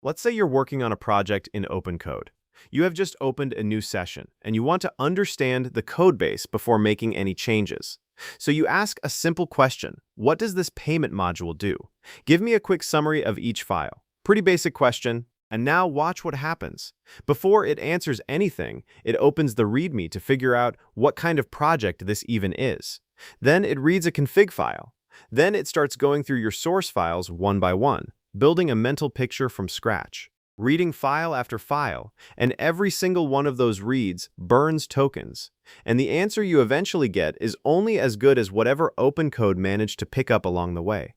Let's say you're working on a project in OpenCode. You have just opened a new session, and you want to understand the code base before making any changes. So you ask a simple question: what does this payment module do? Give me a quick summary of each file. Pretty basic question, and now watch what happens. Before it answers anything, it opens the README to figure out what kind of project this even is. Then it reads a config file. Then it starts going through your source files one by one, building a mental picture from scratch, reading file after file, and every single one of those reads burns tokens. And the answer you eventually get is only as good as whatever OpenCode managed to pick up along the way.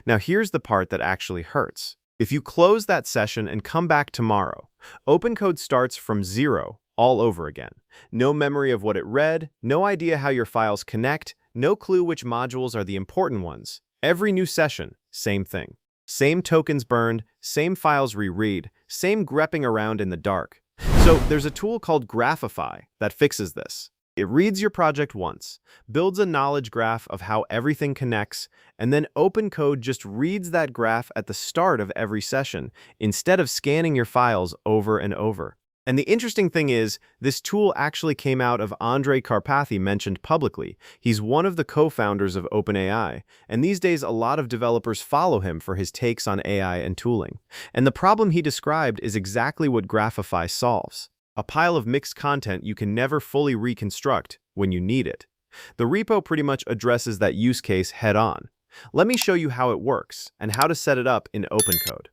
Now here's the part that actually hurts. If you close that session and come back tomorrow, OpenCode starts from zero all over again. No memory of what it read, no idea how your files connect, no clue which modules are the important ones. Every new session, same thing. Same tokens burned, same files reread, same grepping around in the dark. So there's a tool called Graphify that fixes this. It reads your project once, builds a knowledge graph of how everything connects, and then OpenCode just reads that graph at the start of every session instead of scanning your files over and over. And the interesting thing is, this tool actually came out of Andrej Karpathy mentioned publicly. He's one of the co-founders of OpenAI, and these days a lot of developers follow him for his takes on AI and tooling. And the problem he described is exactly what Graphify solves: a pile of mixed content you can never fully reconstruct when you need it. The repo pretty much addresses that use case head-on. Let me show you how it works and how to set it up in OpenCode.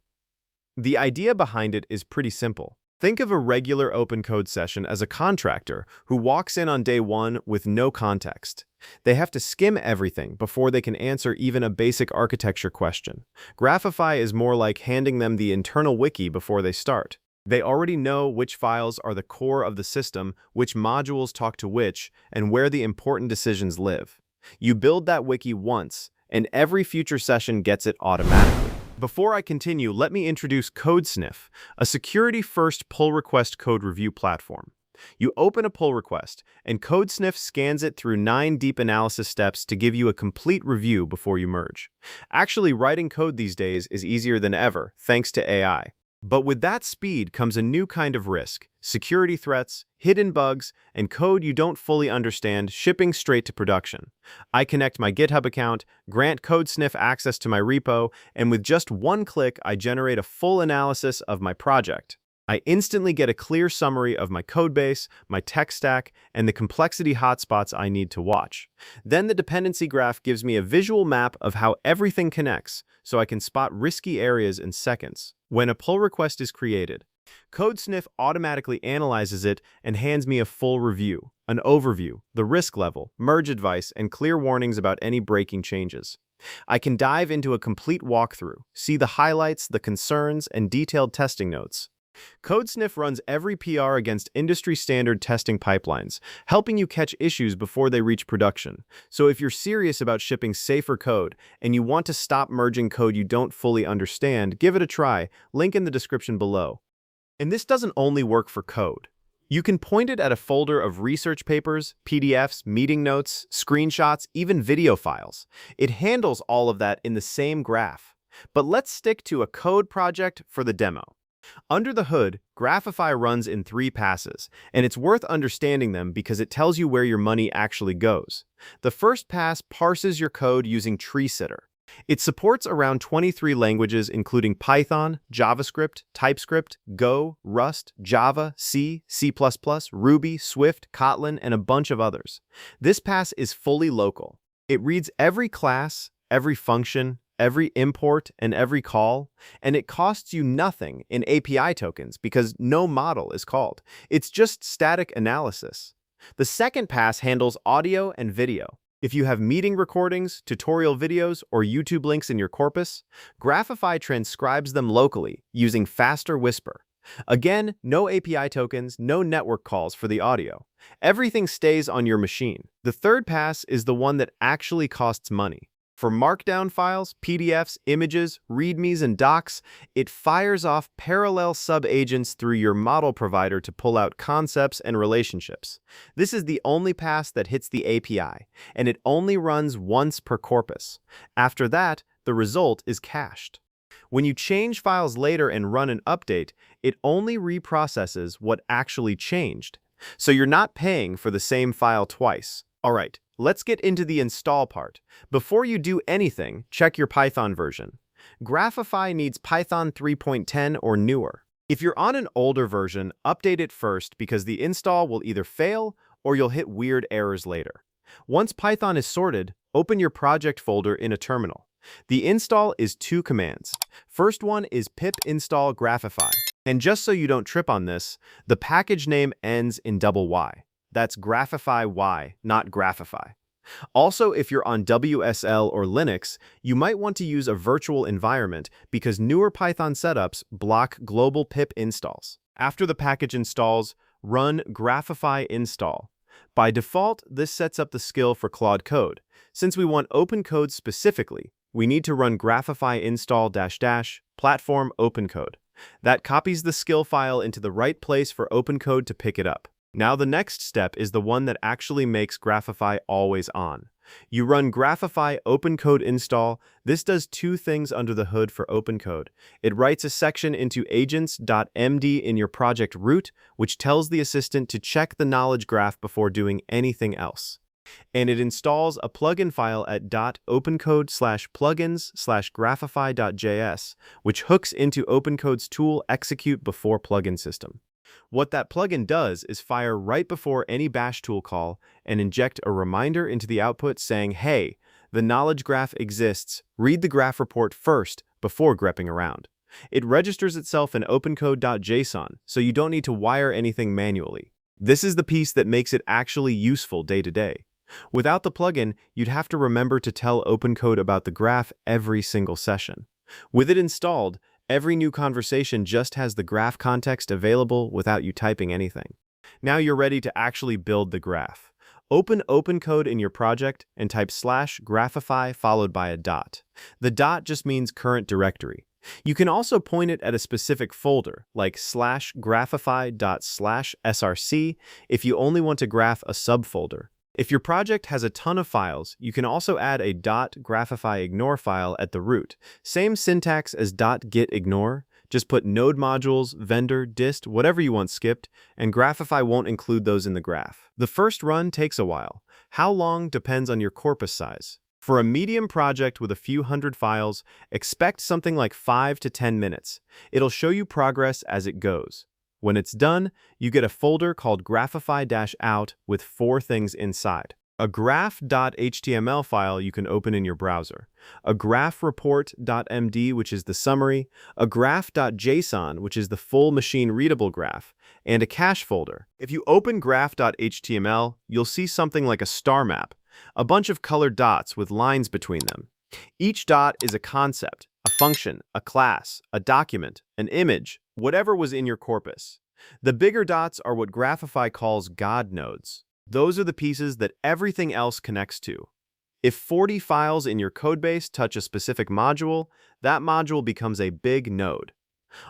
The idea behind it is pretty simple. Think of a regular OpenCode session as a contractor who walks in on day one with no context. They have to skim everything before they can answer even a basic architecture question. Graphify is more like handing them the internal wiki before they start. They already know which files are the core of the system, which modules talk to which, and where the important decisions live. You build that wiki once, and every future session gets it automatically. Before I continue, let me introduce Codesniff, a security-first pull request code review platform. You open a pull request, and Codesniff scans it through 9 deep analysis steps to give you a complete review before you merge. Actually, writing code these days is easier than ever, thanks to AI. But with that speed comes a new kind of risk: security threats, hidden bugs, and code you don't fully understand shipping straight to production. I connect my GitHub account, grant Codesniff access to my repo, and with just one click, I generate a full analysis of my project. I instantly get a clear summary of my codebase, my tech stack, and the complexity hotspots I need to watch. Then the dependency graph gives me a visual map of how everything connects, so I can spot risky areas in seconds. When a pull request is created, Codesniff automatically analyzes it and hands me a full review, an overview, the risk level, merge advice, and clear warnings about any breaking changes. I can dive into a complete walkthrough, see the highlights, the concerns, and detailed testing notes. Codesniff runs every PR against industry-standard testing pipelines, helping you catch issues before they reach production. So if you're serious about shipping safer code and you want to stop merging code you don't fully understand, give it a try. Link in the description below. And this doesn't only work for code. You can point it at a folder of research papers, PDFs, meeting notes, screenshots, even video files. It handles all of that in the same graph. But let's stick to a code project for the demo. Under the hood, Graphify runs in 3 passes, and it's worth understanding them because it tells you where your money actually goes. The first pass parses your code using TreeSitter. It supports around 23 languages including Python, JavaScript, TypeScript, Go, Rust, Java, C, C++, Ruby, Swift, Kotlin, and a bunch of others. This pass is fully local. It reads every class, every function, every import, and every call, and it costs you nothing in API tokens because no model is called. It's just static analysis. The second pass handles audio and video. If you have meeting recordings, tutorial videos, or YouTube links in your corpus, Graphify transcribes them locally using faster Whisper. Again, no API tokens, no network calls for the audio. Everything stays on your machine. The third pass is the one that actually costs money. For Markdown files, PDFs, images, READMEs, and docs, it fires off parallel sub-agents through your model provider to pull out concepts and relationships. This is the only pass that hits the API, and it only runs once per corpus. After that, the result is cached. When you change files later and run an update, it only reprocesses what actually changed. So you're not paying for the same file twice. All right, let's get into the install part. Before you do anything, check your Python version. Graphify needs Python 3.10 or newer. If you're on an older version, update it first because the install will either fail or you'll hit weird errors later. Once Python is sorted, open your project folder in a terminal. The install is 2 commands. First one is pip install Graphify. And just so you don't trip on this, the package name ends in double Y. That's Graphify Y, not Graphify. Also, if you're on WSL or Linux, you might want to use a virtual environment because newer Python setups block global pip installs. After the package installs, run Graphify install. By default, this sets up the skill for Claude Code. Since we want OpenCode specifically, we need to run Graphify install -- platform OpenCode. That copies the skill file into the right place for OpenCode to pick it up. Now the next step is the one that actually makes Graphify always on. You run Graphify OpenCode install. This does 2 things under the hood for OpenCode. It writes a section into agents.md in your project root, which tells the assistant to check the knowledge graph before doing anything else. And it installs a plugin file at .opencode/plugins/graphify.js, which hooks into OpenCode's tool execute before plugin system. What that plugin does is fire right before any bash tool call and inject a reminder into the output saying, hey, the knowledge graph exists, read the graph report first before grepping around. It registers itself in opencode.json, so you don't need to wire anything manually. This is the piece that makes it actually useful day to day. Without the plugin, you'd have to remember to tell OpenCode about the graph every single session. With it installed, every new conversation just has the graph context available without you typing anything. Now you're ready to actually build the graph. Open OpenCode in your project and type /graphify followed by a dot. The dot just means current directory. You can also point it at a specific folder, like /graphify./src if you only want to graph a subfolder. If your project has a ton of files, you can also add a .graphifyignore file at the root. Same syntax as .gitignore, just put node modules, vendor, dist, whatever you want skipped, and Graphify won't include those in the graph. The first run takes a while. How long depends on your corpus size. For a medium project with a few hundred files, expect something like 5 to 10 minutes. It'll show you progress as it goes. When it's done, you get a folder called graphify-out with 4 things inside. A graph.html file you can open in your browser, a graph report.md, which is the summary, a graph.json, which is the full machine-readable graph, and a cache folder. If you open graph.html, you'll see something like a star map, a bunch of colored dots with lines between them. Each dot is a concept, a function, a class, a document, an image, whatever was in your corpus. The bigger dots are what Graphify calls God nodes. Those are the pieces that everything else connects to. If 40 files in your codebase touch a specific module, that module becomes a big node.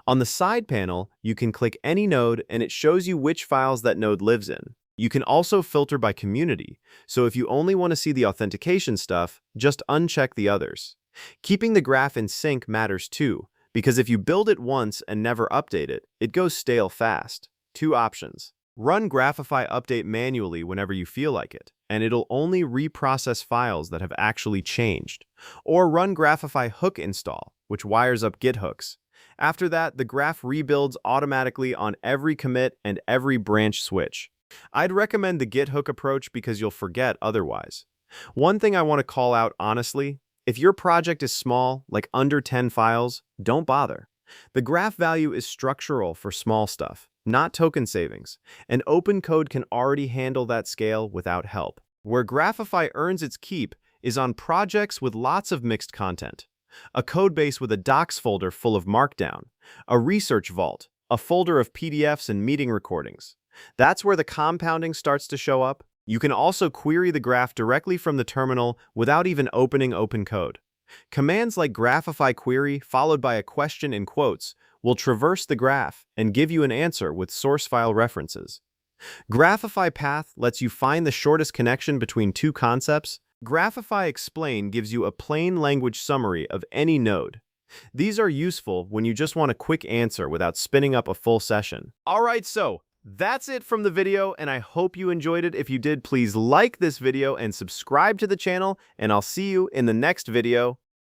On the side panel, you can click any node and it shows you which files that node lives in. You can also filter by community, so if you only want to see the authentication stuff, just uncheck the others. Keeping the graph in sync matters too, because if you build it once and never update it, it goes stale fast. 2 options. Run Graphify update manually whenever you feel like it, and it'll only reprocess files that have actually changed. Or run Graphify hook install, which wires up Git hooks. After that, the graph rebuilds automatically on every commit and every branch switch. I'd recommend the Git hook approach because you'll forget otherwise. One thing I want to call out honestly, if your project is small, like under 10 files, don't bother. The graph value is structural for small stuff, not token savings, and OpenCode can already handle that scale without help. Where Graphify earns its keep is on projects with lots of mixed content. A codebase with a docs folder full of Markdown, a research vault, a folder of PDFs and meeting recordings. That's where the compounding starts to show up. You can also query the graph directly from the terminal without even opening OpenCode. Commands like Graphify query followed by a question in quotes will traverse the graph and give you an answer with source file references. Graphify path lets you find the shortest connection between 2 concepts. Graphify explain gives you a plain language summary of any node. These are useful when you just want a quick answer without spinning up a full session. Alright, so that's it from the video, and I hope you enjoyed it. If you did, please like this video and subscribe to the channel, and I'll see you in the next video.